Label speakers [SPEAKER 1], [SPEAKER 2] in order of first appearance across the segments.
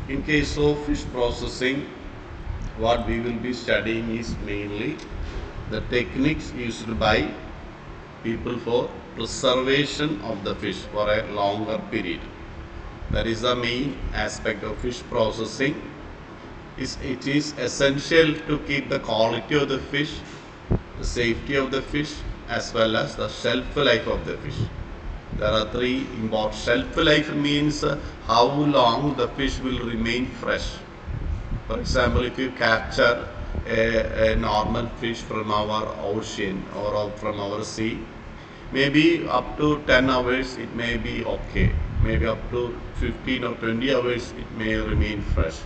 [SPEAKER 1] In case of fish processing, what we will be studying is mainly the techniques used by people for preservation of the fish for a longer period. That is the main aspect of fish processing. It is essential to keep the quality of the fish, the safety of the fish, as well as the shelf life of the fish. There are three important. Shelf life means how long the fish will remain fresh. For example, if you capture a normal fish from our ocean or from our sea, maybe up to 10 hours it may be okay. Maybe up to 15 or 20 hours it may remain fresh.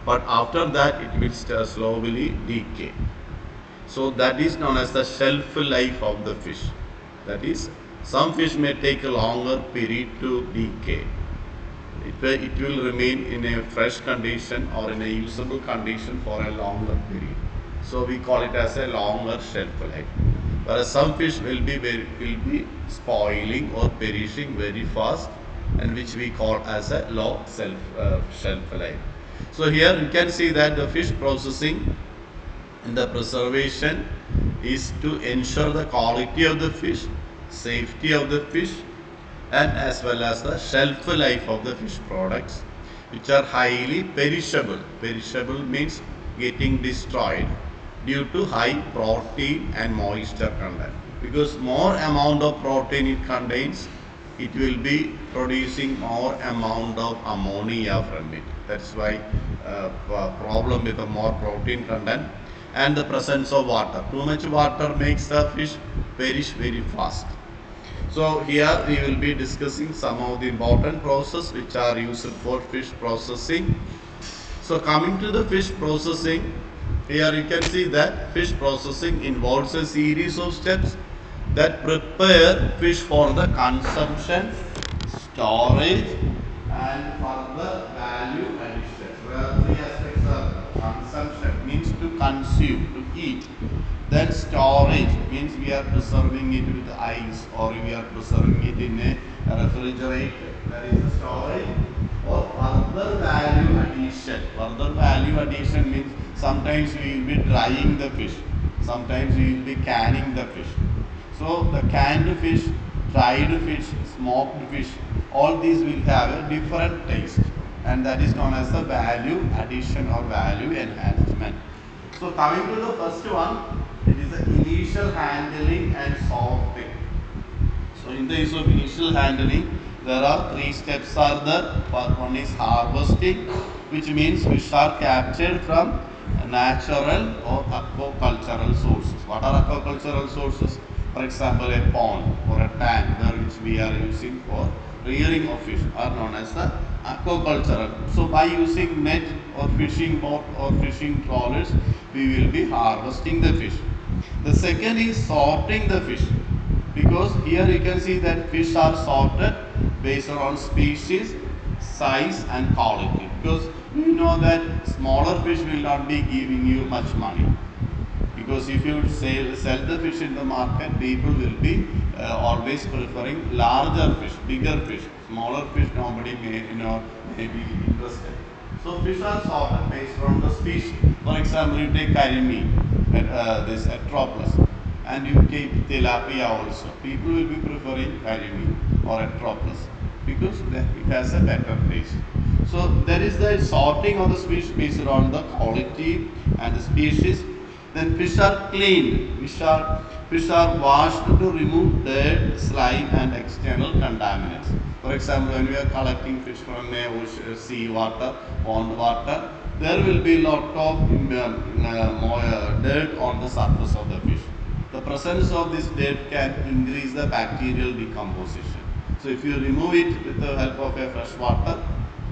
[SPEAKER 1] But after that it will slowly decay. So that is known as the shelf life of the fish. That is, some fish may take a longer period to decay. It will remain in a fresh condition or in a usable condition for a longer period. So we call it as a longer shelf life. Whereas some fish will be spoiling or perishing very fast, and which we call as a low shelf life. So here you can see that the fish processing and the preservation is to ensure the quality of the fish, safety of the fish, and as well as the shelf life of the fish products, which are highly perishable. Perishable means getting destroyed due to high protein and moisture content. Because more amount of protein it contains, it will be producing more amount of ammonia from it. That's why problem with the more protein content and the presence of water. Too much water makes the fish perish very fast. So here we will be discussing some of the important processes which are used for fish processing. So coming to the fish processing, here you can see that fish processing involves a series of steps that prepare fish for the consumption, storage, and further value addition. So three aspects are consumption means to consume, to eat. Then storage means we are preserving it with ice or we are preserving it in a refrigerator. That is the storage. Or further value addition. Further value addition means sometimes we will be drying the fish. Sometimes we will be canning the fish. So the canned fish, dried fish, smoked fish, all these will have a different taste, and that is known as the value addition or value enhancement. So coming to the first one, it is the initial handling and sorting. So in the case of initial handling, there are three steps are there. One is harvesting, which means fish are captured from natural or aquacultural sources. What are aquacultural sources? For example, a pond or a tank where which we are using for rearing of fish are known as the aquacultural. So by using net or fishing boat or fishing trawlers, we will be harvesting the fish. The second is sorting the fish, because here you can see that fish are sorted based on species, size and quality, because we know that smaller fish will not be giving you much money. Because if you sell the fish in the market, people will be always preferring larger fish, bigger fish. Smaller fish nobody may be interested. So fish are sorted based on the species. For example, you take carimi, this Atroplus, and you take tilapia also. People will be preferring carimi or Atroplus because it has a better taste. So there is the sorting of the species based on the quality and the species. Then fish are cleaned. Fish are washed to remove dirt, slime and external contaminants. For example, when we are collecting fish from sea water, pond water, there will be lot of dirt on the surface of the fish. The presence of this dirt can increase the bacterial decomposition. So if you remove it with the help of a fresh water,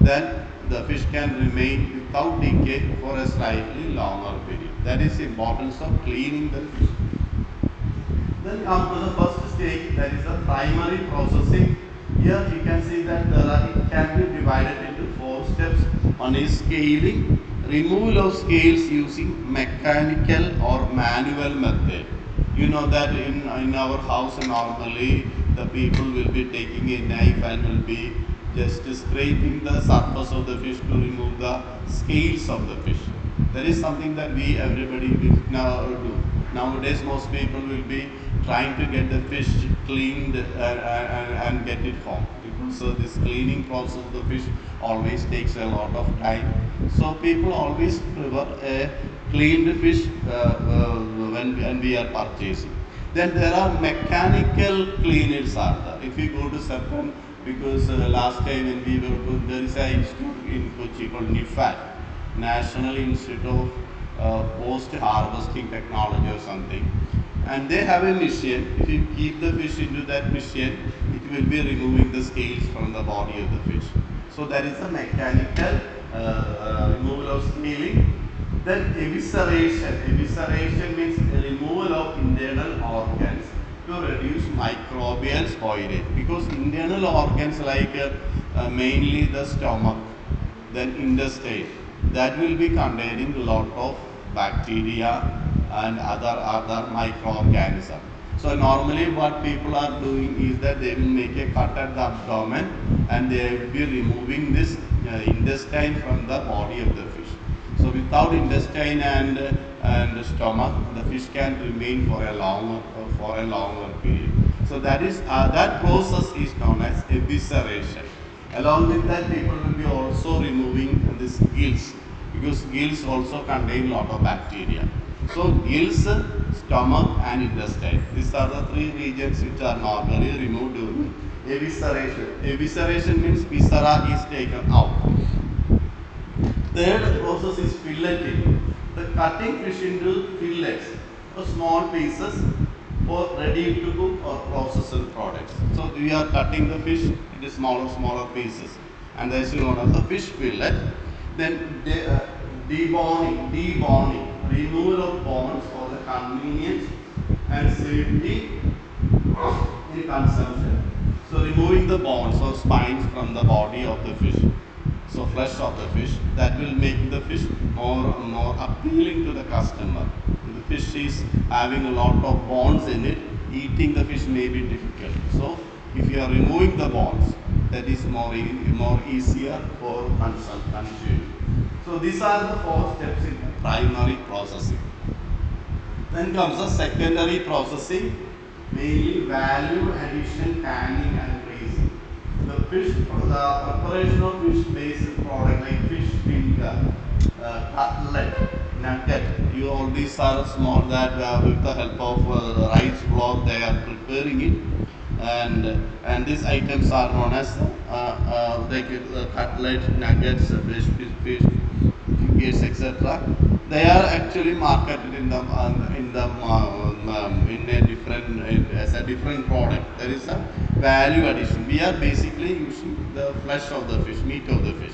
[SPEAKER 1] then the fish can remain without decay for a slightly longer period. That is the importance of cleaning the fish. Then come to the first stage, that is the primary processing. Here you can see that it can be divided into 4 steps. One is scaling, removal of scales using mechanical or manual method. You know that in our house normally the people will be taking a knife and will be just scraping the surface of the fish to remove the scales of the fish. That is something that we everybody will now do. Nowadays, most people will be trying to get the fish cleaned and get it home, because this cleaning process of the fish always takes a lot of time. So people always prefer a cleaned fish when we are purchasing. Then there are mechanical cleaners are there. If you go to certain, because last time when we were to, there is a institute in Kochi called NIFAT, National Institute of Post Harvesting Technology or something, and they have a machine. If you keep the fish into that machine, it will be removing the scales from the body of the fish. So there is a mechanical removal of scaling. Then evisceration. Evisceration means removal of internal organs to reduce microbial spoilage. Because internal organs like mainly the stomach, then intestine, that will be containing a lot of bacteria and other microorganisms. So normally what people are doing is that they will make a cut at the abdomen and they will be removing this intestine from the body of the fish. So without intestine and stomach, the fish can remain for a longer period. So that process is known as evisceration. Along with that, people will be also removing these gills, because gills also contain lot of bacteria. So gills, stomach and intestine. These are the three regions which are normally removed during evisceration. Evisceration means viscera is taken out. Third process is filleting. The cutting fish into fillets or small pieces for ready to cook or processed products. So we are cutting the fish into smaller pieces, and that is known as the fish fillet. Then deboning, removal of bones for the convenience and safety in consumption. So removing the bones or spines from the body of the fish. So flesh of the fish, that will make the fish more appealing to the customer. If the fish is having a lot of bones in it, eating the fish may be difficult. So if you are removing the bones, that is more easier for consuming. So these are the 4 steps in primary processing. Then comes the secondary processing, mainly value addition, canning and freezing. The preparation of fish-based product like fish finger, cutlet, nugget. All these are small that with the help of rice flour they are preparing it, and these items are known as like cutlet, nuggets, fish fingers, etc. They are actually marketed in a different as a different product. There is a value addition. We are basically using the flesh of the fish, meat of the fish.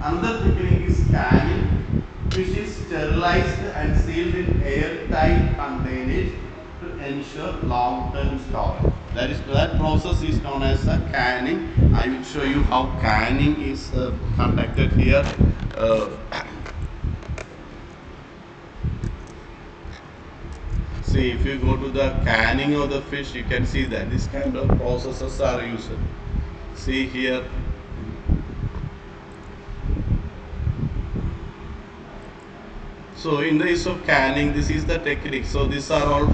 [SPEAKER 1] Another technique is canning. Fish is sterilized and sealed in airtight containers to ensure long-term storage. That process is known as canning. I will show you how canning is conducted here. See, if you go to the canning of the fish, you can see that this kind of processes are used. See here. So in the case of canning, this is the technique. So these are all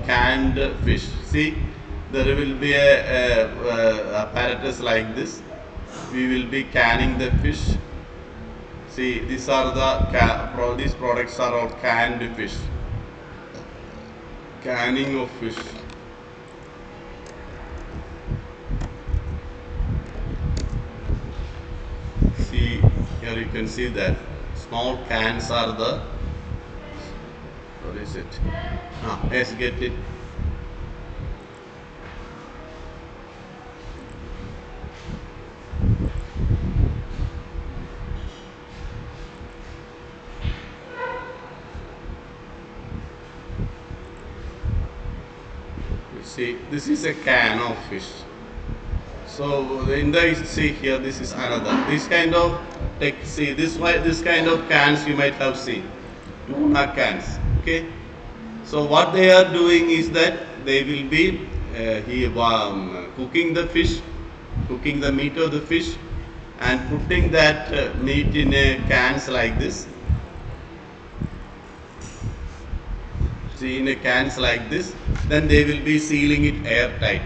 [SPEAKER 1] canned fish. See, there will be a apparatus like this. We will be canning the fish. See, these products are all canned fish. Canning of fish. See, here you can see that small cans are the, what is it? Let's get it. See, this is a can of fish. So in the see here, this is another. This kind of this kind of cans you might have seen, tuna cans. Okay. So what they are doing is that they will be cooking the fish, cooking the meat of the fish, and putting that meat in a cans like this. See, in a cans like this, then they will be sealing it airtight.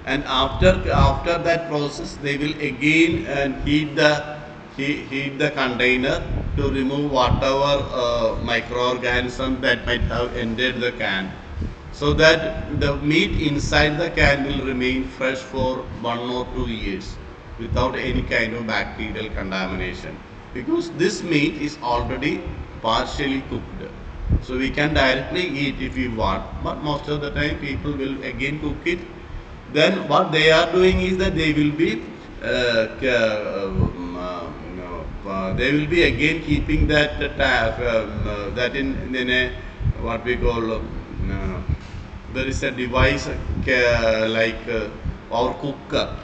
[SPEAKER 1] And after that process, they will again heat the container to remove whatever microorganism that might have entered the can, so that the meat inside the can will remain fresh for 1 or 2 years without any kind of bacterial contamination, because this meat is already partially cooked, so we can directly eat if we want, but most of the time people will again cook it. Then what they are doing is that they will be they will be again keeping that that in a what we call there is a device like our cooker.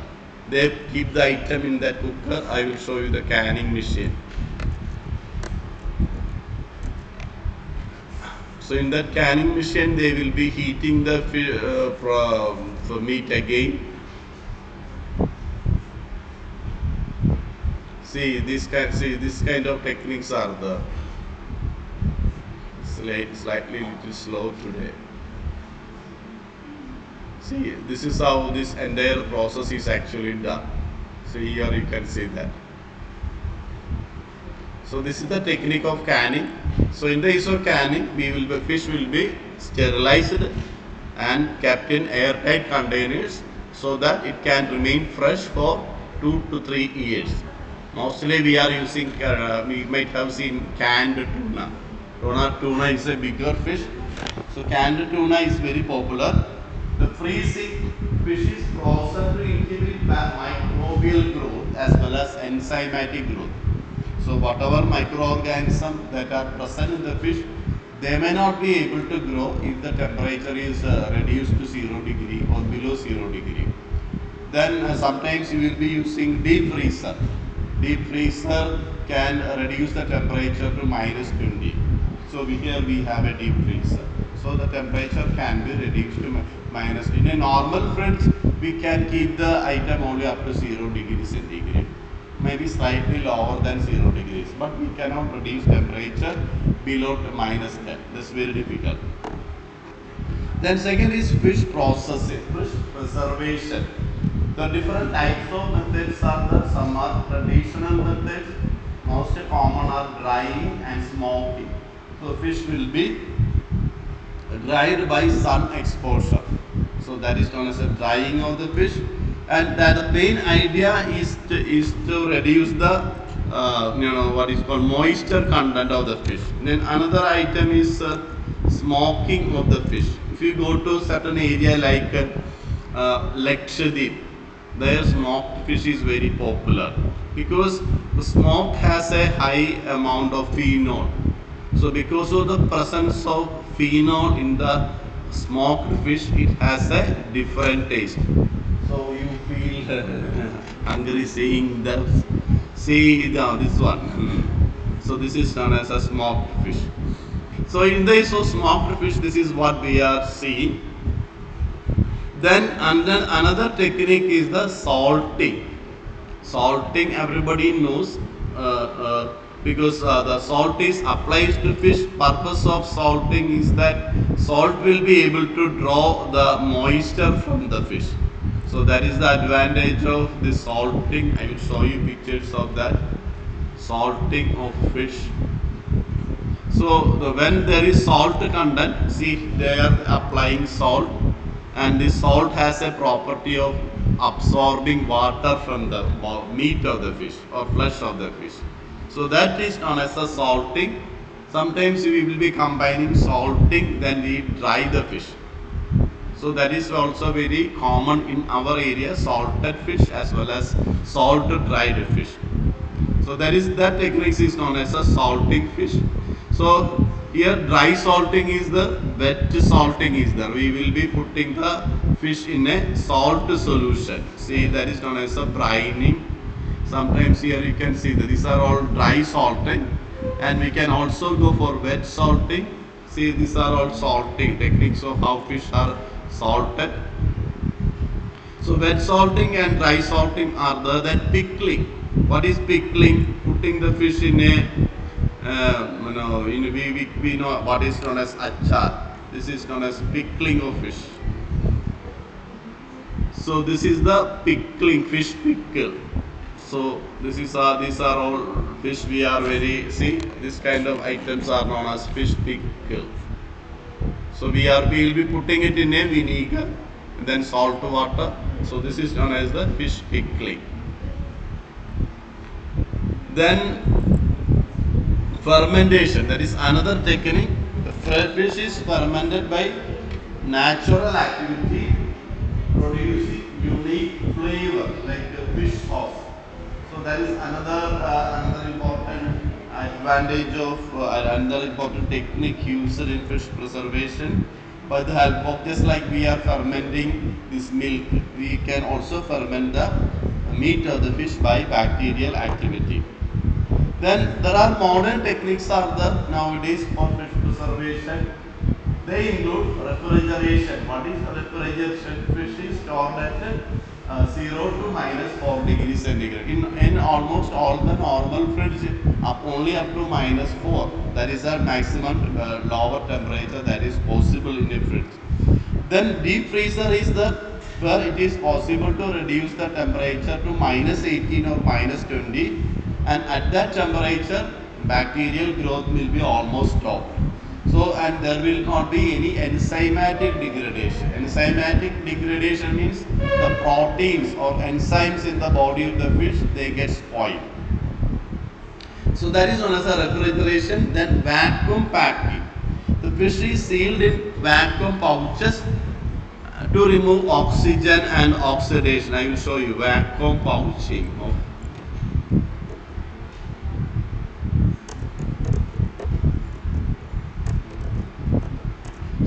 [SPEAKER 1] They keep the item in that cooker. I will show you the canning machine. So in that canning machine, they will be heating the meat again. See this kind of techniques are the slightly little slow today. See, this is how this entire process is actually done. So here you can see that. So this is the technique of canning. So in the case of canning, fish will be sterilized and kept in airtight containers so that it can remain fresh for 2 to 3 years. Mostly we are using, we might have seen canned tuna. Tuna is a bigger fish. So canned tuna is very popular. The freezing fish is frozen to inhibit microbial growth as well as enzymatic growth. So whatever microorganisms that are present in the fish, they may not be able to grow if the temperature is reduced to 0 degree or below 0 degree. Then sometimes you will be using deep freezer. Deep freezer can reduce the temperature to -20. So here we have a deep freezer. So the temperature can be reduced to minus. In a normal fridge, we can keep the item only up to 0 degrees centigrade. Maybe slightly lower than 0 degrees, but we cannot reduce temperature below to -10. That's very difficult. Then second is fish processing, fish preservation. The different types of methods are there. Some are traditional methods. Most common are drying and smoking. So fish will be dried by sun exposure. So that is known as a drying of the fish. And that the main idea is to reduce the what is called moisture content of the fish. Then another item is smoking of the fish. If you go to certain area like Lakshadweep, their smoked fish is very popular because the smoke has a high amount of phenol. So because of the presence of phenol in the smoked fish, it has a different taste. So you feel hungry seeing that. See now this one. So this is known as a smoked fish. So in the case of smoked fish, this is what we are seeing. Then another technique is the salting. Salting, everybody knows because the salt is applied to fish. Purpose of salting is that salt will be able to draw the moisture from the fish. So that is the advantage of the salting. I will show you pictures of that salting of fish. So when there is salt content, see they are applying salt, and the salt has a property of absorbing water from the meat of the fish or flesh of the fish. So that is known as a salting. Sometimes we will be combining salting, then we dry the fish. So that is also very common in our area, salted fish as well as salted dried fish. So that technique is known as a salting fish. So here dry salting is the, wet salting is there. We will be putting the fish in a salt solution. See, that is known as a brining. Sometimes here you can see that these are all dry salting, and we can also go for wet salting. See, these are all salting techniques of how fish are salted. So wet salting and dry salting are there. Then pickling. What is pickling? Putting the fish in a, we know what is known as achar. This is known as pickling of fish. So this is the pickling, fish pickle. So these are all fish we are very, see, this kind of items are known as fish pickle. So we will be putting it in a vinegar and then salt water. So this is known as the fish pickling. Then fermentation, that is another technique. The fish is fermented by natural activity, producing unique flavor like the fish sauce. So that is another important advantage of another important technique used in fish preservation. By the help of, just like we are fermenting this milk, we can also ferment the meat of the fish by bacterial activity. Then there are modern techniques are there nowadays for fish preservation. They include refrigeration. What is refrigeration? Fish is stored at 0 to -4 degrees centigrade. In almost all the normal fridge, only up to -4. That is the maximum lower temperature that is possible in a fridge. Then deep freezer is the where it is possible to reduce the temperature to -18 or -20, and at that temperature bacterial growth will be almost stopped. So, and there will not be any enzymatic degradation. Enzymatic degradation means the proteins or enzymes in the body of the fish, they get spoiled. So that is known as a refrigeration. Then vacuum packing. The fish is sealed in vacuum pouches to remove oxygen and oxidation. I will show you vacuum pouching.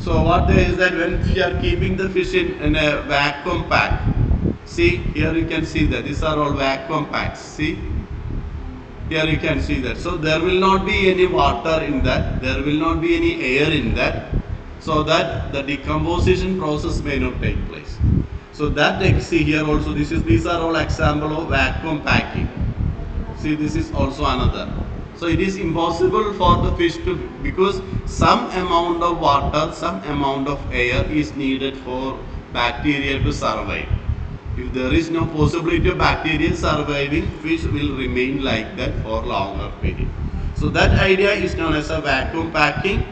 [SPEAKER 1] So what there is that when we are keeping the fish in a vacuum pack, see here you can see that these are all vacuum packs. See here you can see that. So there will not be any water in that. There will not be any air in that. So that the decomposition process may not take place. So that see here also these are all example of vacuum packing. See, this is also another. So it is impossible for the fish to, because some amount of water, some amount of air is needed for bacteria to survive. If there is no possibility of bacteria surviving, fish will remain like that for longer period. So that idea is known as a vacuum packing.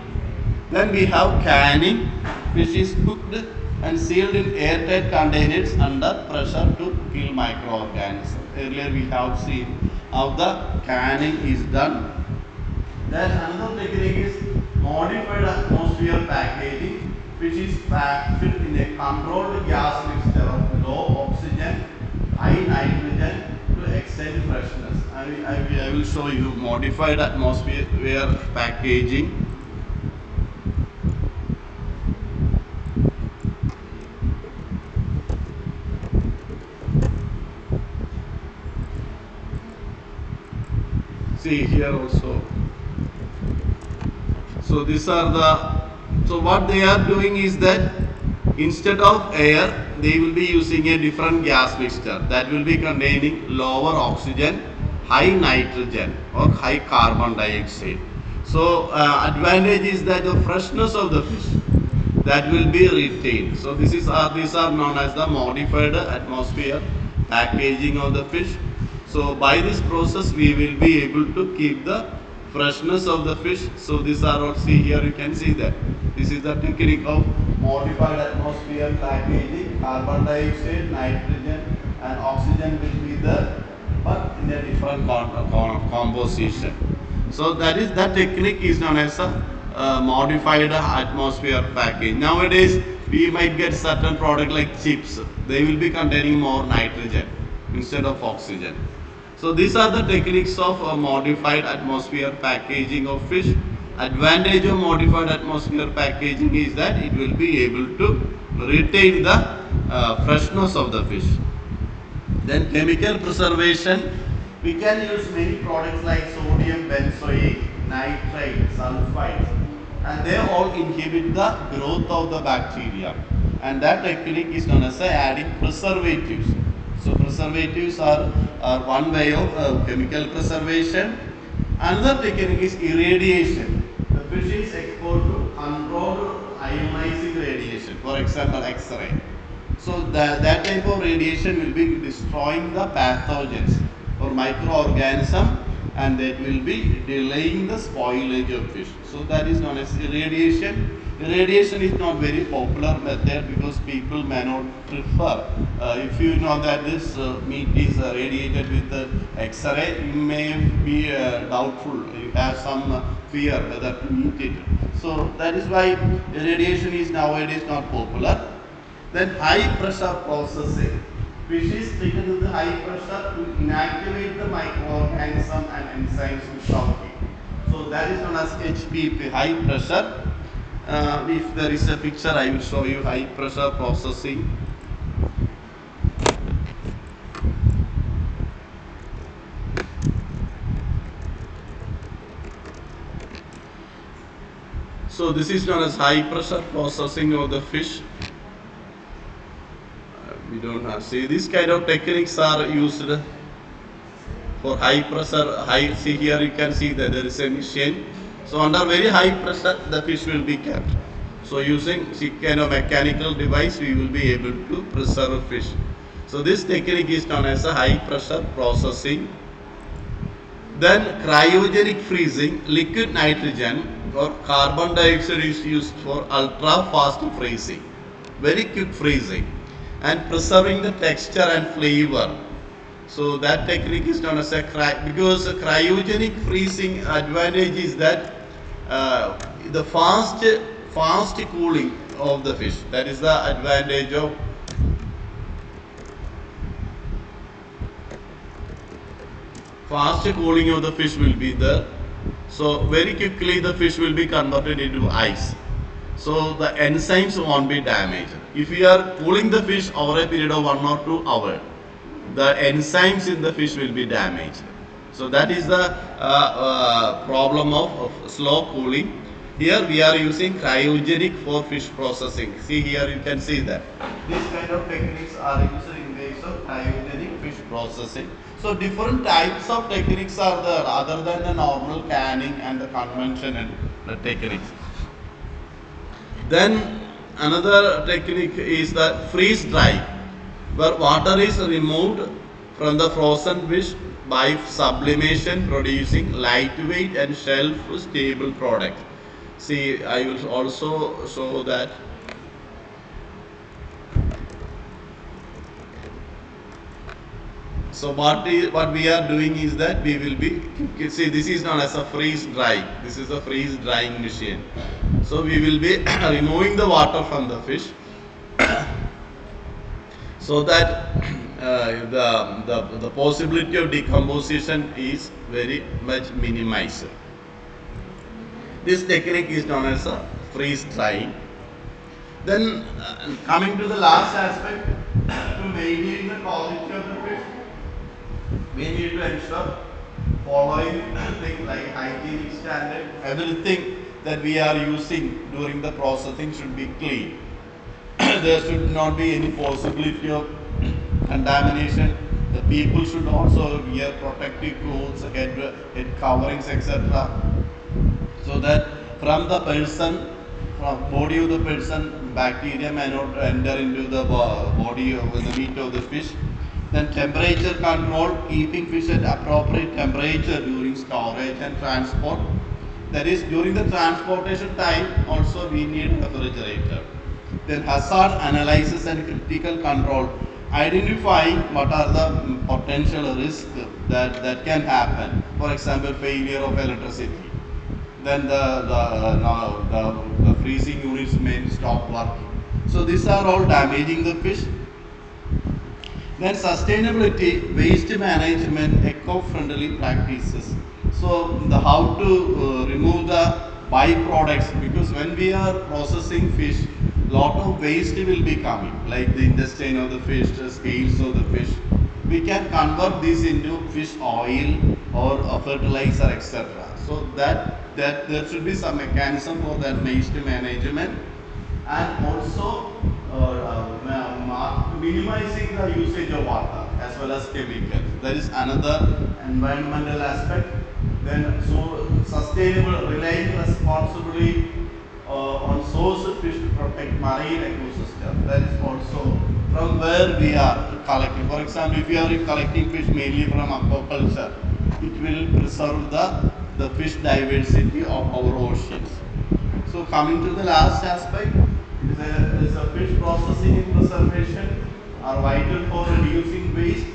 [SPEAKER 1] Then we have canning. Fish is cooked and sealed in airtight containers under pressure to kill microorganisms. Earlier we have seen how the canning is done. Then another technique is modified atmosphere packaging, which is packed in a controlled gas mixture of low oxygen, high nitrogen to extend freshness. I will show you modified atmosphere packaging. See here also. So these are so what they are doing is that instead of air, they will be using a different gas mixture that will be containing lower oxygen, high nitrogen or high carbon dioxide. So advantage is that the freshness of the fish that will be retained. So these are known as the modified atmosphere packaging of the fish. So by this process we will be able to keep the freshness of the fish. So these are all, see here you can see that this is the technique of modified atmosphere packaging. Carbon dioxide, nitrogen and oxygen will be there, but in a different composition. So that technique is known as a modified atmosphere packaging. Nowadays we might get certain product like chips. They will be containing more nitrogen instead of oxygen. So these are the techniques of modified atmosphere packaging of fish. Advantage of modified atmosphere packaging is that it will be able to retain the freshness of the fish. Then chemical preservation, we can use many products like sodium benzoate, nitrite, sulfite, and they all inhibit the growth of the bacteria. And that technique is known as adding preservatives. So preservatives are one way of chemical preservation. Another technique is irradiation. The fish is exposed to controlled ionizing radiation, for example X-ray. So that type of radiation will be destroying the pathogens or microorganism, and that will be delaying the spoilage of fish. So that is known as irradiation. Irradiation is not very popular method because people may not prefer. If you know that this meat is radiated with X-ray, you may be doubtful. You have some fear whether to eat it. So that is why irradiation is nowadays not popular. Then high pressure processing. Fish is treated with high pressure to inactivate the microorganism and enzymes without heat. So that is known as HPP, high pressure. If there is a picture, I will show you high pressure processing. So this is known as high pressure processing of the fish. We don't have, see, these kind of techniques are used for high pressure. See here you can see that there is a machine. So under very high pressure the fish will be kept. So using some kind of mechanical device we will be able to preserve fish. So this technique is known as a high pressure processing. Then cryogenic freezing, liquid nitrogen or carbon dioxide is used for ultra fast freezing, very quick freezing, and preserving the texture and flavor. So that technique is known as a because cryogenic freezing advantage is that the fast cooling of the fish. That is the advantage of fast cooling of the fish will be there. So very quickly the fish will be converted into ice. So the enzymes won't be damaged. If we are cooling the fish over a period of 1 or 2 hours, the enzymes in the fish will be damaged. So that is the problem of slow cooling. Here we are using cryogenic for fish processing. See here you can see that. These kind of techniques are used in case of cryogenic fish processing. So different types of techniques are there other than the normal canning and the conventional techniques. Then another technique is the freeze dry, where water is removed from the frozen fish by sublimation, producing lightweight and shelf stable product. See, I will also show that. So what we are doing is that we will be, see, this is known as a freeze dry. This is a freeze drying machine. So we will be removing the water from the fish so that the possibility of decomposition is very much minimized. This technique is known as a freeze drying. Then coming to the last aspect, to maintain the quality of the fish, we need to ensure following things like hygienic standard. Everything that we are using during the processing should be clean. There should not be any possibility of contamination. The people should also wear protective clothes, head coverings, etc. So that from the person, from body of the person, bacteria may not enter into the body of the meat of the fish. Then temperature control, keeping fish at appropriate temperature during storage and transport. That is, during the transportation time also we need refrigerator. Then hazard analysis and critical control, identifying what are the potential risks that can happen. For example, failure of electricity. Then the freezing units may stop working. So these are all damaging the fish. Then sustainability, waste management, eco-friendly practices. So how to remove the byproducts, because when we are processing fish, lot of waste will be coming, like the intestine of the fish, the scales of the fish. We can convert this into fish oil or fertilizer, etc. So that there should be some mechanism for that waste management, and also minimizing the usage of water. well as chemicals. There is another environmental aspect. Then so sustainable, relying responsibly on source fish to protect marine ecosystem. That is also from where we are collecting. For example, if we are collecting fish mainly from aquaculture, it will preserve the fish diversity of our oceans. So coming to the last aspect, is a fish processing and preservation are vital for reducing waste,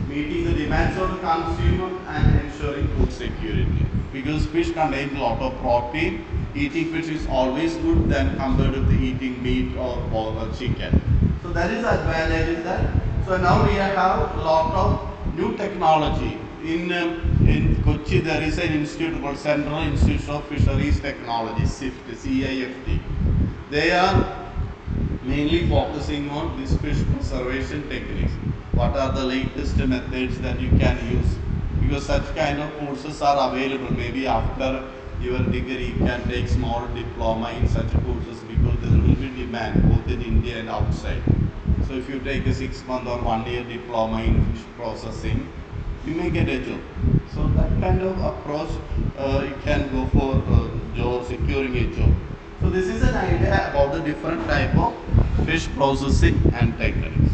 [SPEAKER 1] meeting the demands of the consumer and ensuring food security. Because fish contains a lot of protein, eating fish is always good than compared with eating meat or pork or chicken. So that is the advantage is that. So now we have a lot of new technology. In Kochi there is an institute called Central Institute of Fisheries Technology, CIFT, CIFT. They are mainly focusing on these fish conservation techniques. What are the latest methods that you can use? Because such kind of courses are available. Maybe after your degree you can take small diploma in such courses because there will be demand both in India and outside. So if you take a 6-month or 1-year diploma in fish processing, you may get a job. So that kind of approach you can go for job, securing a job. So this is an idea about the different type of fish processing and techniques.